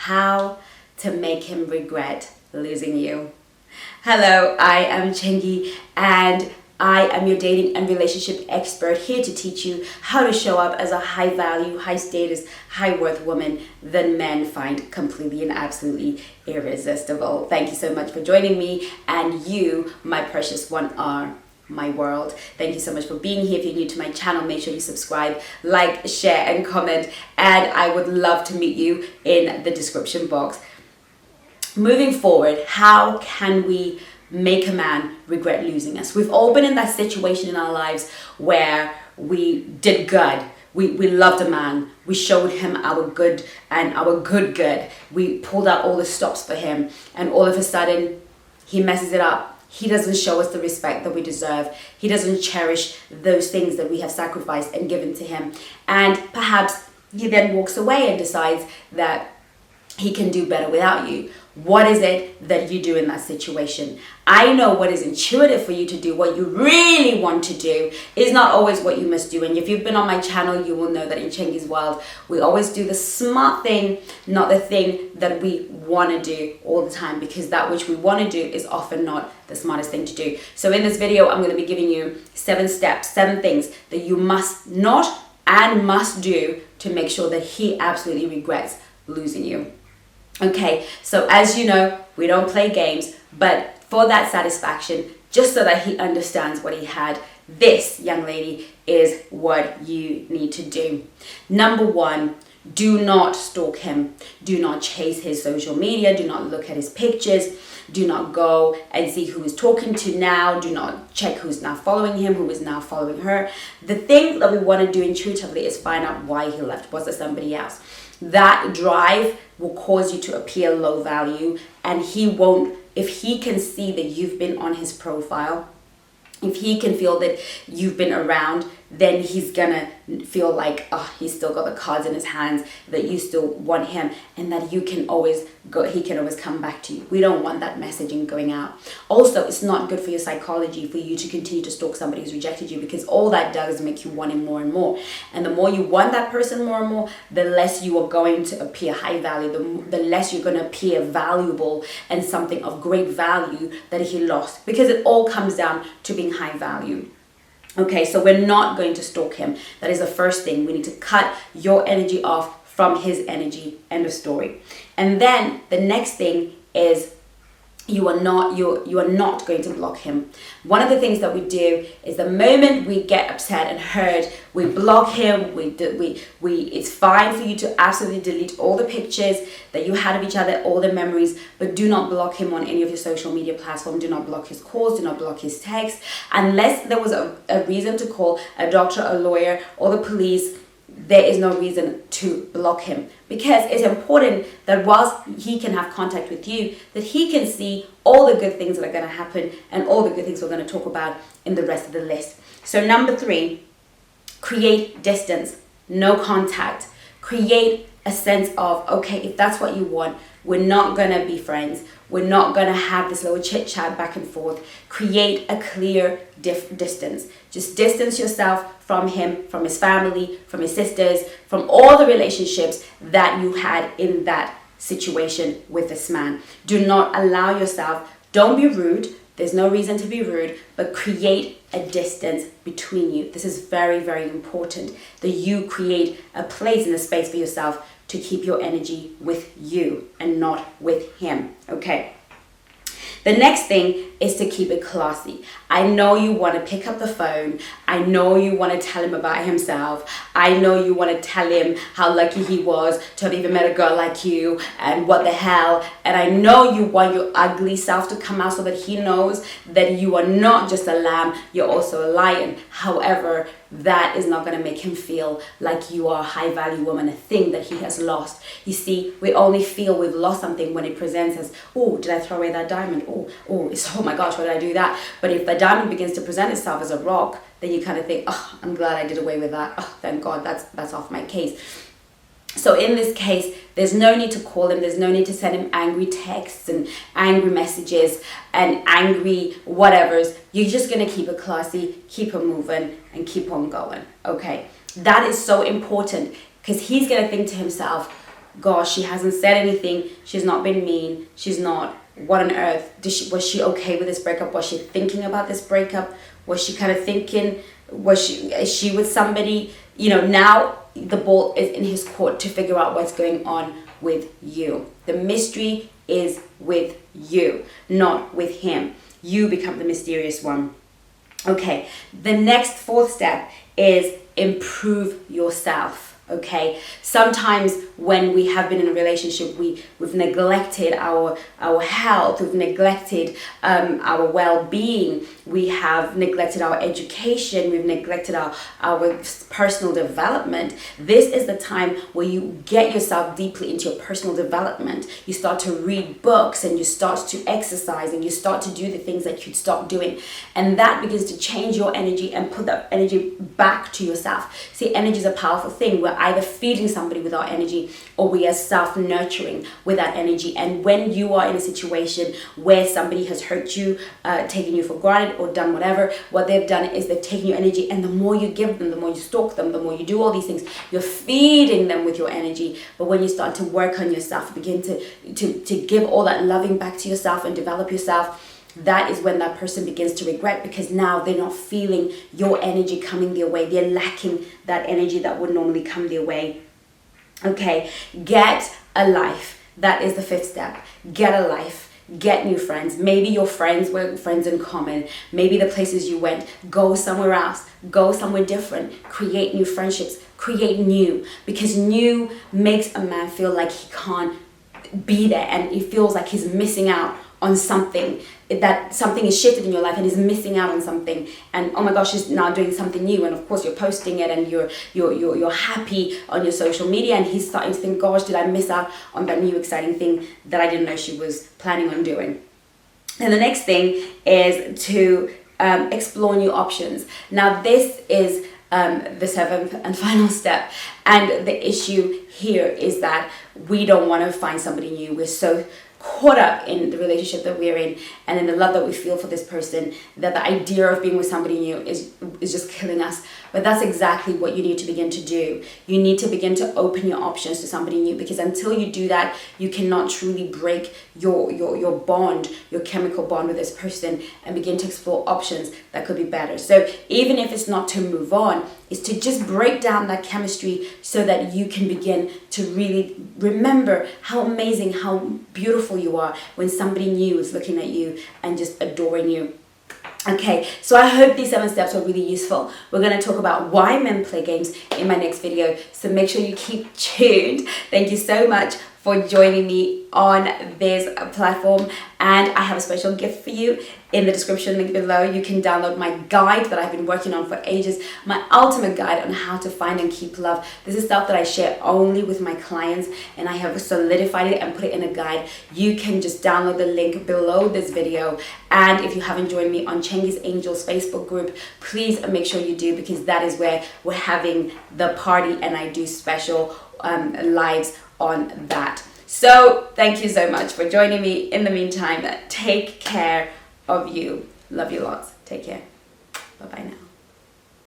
how to make him regret losing you. Hello, I am Chengi and I am your dating and relationship expert, here to teach you how to show up as a high value, high status, high worth woman that men find completely and absolutely irresistible. Thank you so much for joining me, and you, my precious one, are my world. Thank you so much for being here. If you're new to my channel, make sure you subscribe, like, share and comment, and I would love to meet you in the description box. Moving forward, how can we make a man regret losing us? We've all been in that situation in our lives where we did good. We loved a man. We showed him our good and our good. We pulled out all the stops for him, and all of a sudden he messes it up. He doesn't show us the respect that we deserve. He doesn't cherish those things that we have sacrificed and given to him. And perhaps he then walks away and decides that he can do better without you. What is it that you do in that situation? I know what is intuitive for you to do. What you really want to do is not always what you must do. And if you've been on my channel, you will know that in Chengi's world, we always do the smart thing, not the thing that we want to do all the time, because that which we want to do is often not the smartest thing to do. So in this video, I'm going to be giving you 7 steps, 7 things that you must not and must do to make sure that he absolutely regrets losing you. Okay, so as you know, we don't play games, but for that satisfaction, just so that he understands what he had, this, young lady, is what you need to do. Number 1, do not stalk him. Do not chase his social media. Do not look at his pictures. Do not go and see who he's talking to now. Do not check who's now following him, who is now following her. The thing that we want to do intuitively is find out why he left. Was there somebody else? That drive will cause you to appear low value, and he won't, if he can see that you've been on his profile, if he can feel that you've been around, then he's gonna feel like, oh, he's still got the cards in his hands, that you still want him, and that you can always go, he can always come back to you. We don't want that messaging going out. Also, it's not good for your psychology for you to continue to stalk somebody who's rejected you, because all that does is make you want him more and more. And the more you want that person more and more, the less you are going to appear high value, the less you're going to appear valuable and something of great value that he lost, because it all comes down to being high value. Okay, so we're not going to stalk him. That is the first thing. We need to cut your energy off from his energy. End of story. And then the next thing is you are not going to block him. One of the things that we do is the moment we get upset and hurt, we block him. It's fine for you to absolutely delete all the pictures that you had of each other, all the memories, but do not block him on any of your social media platforms. Do not block his calls. Do not block his texts, unless there was a reason to call a doctor, a lawyer, or the police. There is no reason to block him, because it's important that whilst he can have contact with you, that he can see all the good things that are going to happen and all the good things we're going to talk about in the rest of the list. So number 3, create distance, no contact. Create a sense of, okay, if that's what you want, we're not going to be friends. We're not going to have this little chit chat back and forth. Create a clear distance. Just distance yourself from him, from his family, from his sisters, from all the relationships that you had in that situation with this man. Do not allow yourself, don't be rude. There's no reason to be rude, but create a distance between you. This is very, very important, that you create a place and a space for yourself to keep your energy with you and not with him. Okay. The next thing is to keep it classy. I know you want to pick up the phone. I know you want to tell him about himself. I know you want to tell him how lucky he was to have even met a girl like you and what the hell. And I know you want your ugly self to come out so that he knows that you are not just a lamb, you're also a lion. However, that is not going to make him feel like you are a high value woman, a thing that he has lost. You see, we only feel we've lost something when it presents as, oh, did I throw away that diamond? Oh my gosh, why did I do that? But if the diamond begins to present itself as a rock, then you kind of think, oh, I'm glad I did away with that. Oh, thank God, that's off my case. So in this case, there's no need to call him. There's no need to send him angry texts and angry messages and angry whatevers. You're just going to keep it classy, keep it moving, and keep on going. Okay, that is so important, because he's going to think to himself, gosh, she hasn't said anything, she's not been mean, she's not, what on earth, was she okay with this breakup? Was she thinking about this breakup? Was she kind of thinking, is she with somebody? You know, now the ball is in his court to figure out what's going on with you. The mystery is with you, not with him. You become the mysterious one. Okay, the next fourth step is improve yourself. Okay, sometimes when we have been in a relationship, we've neglected our health, we've neglected our well-being, we have neglected our education, we've neglected our personal development. This is the time where you get yourself deeply into your personal development. You start to read books, and you start to exercise, and you start to do the things that you'd stop doing, and that begins to change your energy and put that energy back to yourself. See, energy is a powerful thing. We're either feeding somebody with our energy, or we are self-nurturing with that energy. And when you are in a situation where somebody has hurt you, taken you for granted, or done whatever, what they've done is they've taken your energy, and the more you give them, the more you stalk them, the more you do all these things, you're feeding them with your energy. But when you start to work on yourself, begin to give all that loving back to yourself and develop yourself, that is when that person begins to regret, because now they're not feeling your energy coming their way. They're lacking that energy that would normally come their way. Okay, get a life. That is the fifth step. Get a life. Get new friends. Maybe your friends were friends in common. Maybe the places you went, go somewhere else. Go somewhere different. Create new friendships. Create new. Because new makes a man feel like he can't be there, and he feels like he's missing out on something, that something is shifted in your life and he's missing out on something, and oh my gosh, he's now doing something new, and of course you're posting it, and you're happy on your social media, and he's starting to think, gosh, did I miss out on that new exciting thing that I didn't know she was planning on doing. And the next thing is to explore new options. Now this is the seventh and final step, and the issue here is that we don't want to find somebody new. We're so caught up in the relationship that we're in and in the love that we feel for this person that the idea of being with somebody new is just killing us. But that's exactly what you need to begin to do. You need to begin to open your options to somebody new, because until you do that, you cannot truly break your bond, your chemical bond with this person, and begin to explore options that could be better. So even if it's not to move on, it's to just break down that chemistry so that you can begin to really remember how amazing, how beautiful you are when somebody new is looking at you and just adoring you. Okay, so I hope these 7 steps are really useful. We're going to talk about why men play games in my next video, so make sure you keep tuned. Thank you so much for joining me on this platform, and I have a special gift for you. In the description link below, you can download my guide that I've been working on for ages, my ultimate guide on how to find and keep love. This is stuff that I share only with my clients, and I have solidified it and put it in a guide. You can just download the link below this video, and if you haven't joined me on Chengi's Angels Facebook group, please make sure you do, because that is where we're having the party, and I do special lives on that. So thank you so much for joining me. In the meantime, take care of you. Love you lots. Take care. Bye bye now.